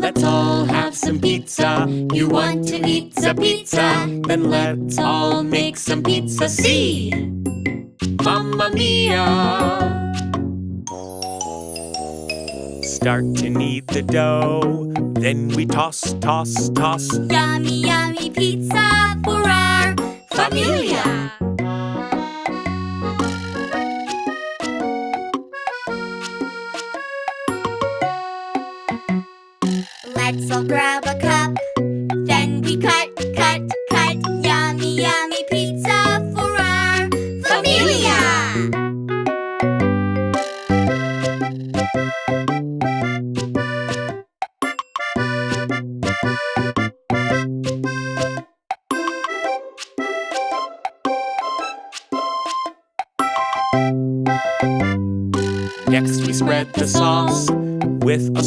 Let's all have some pizza. You want to eat the pizza? Then let's all make some pizza. See, Mamma Mia! Start to knead the dough. Then we toss, toss, toss. Yummy, yummy pizza for our familia. Let's all grab a cup. Then we cut, cut, cut. Yummy, yummy pizza for our familia. Next we spread the sauce with a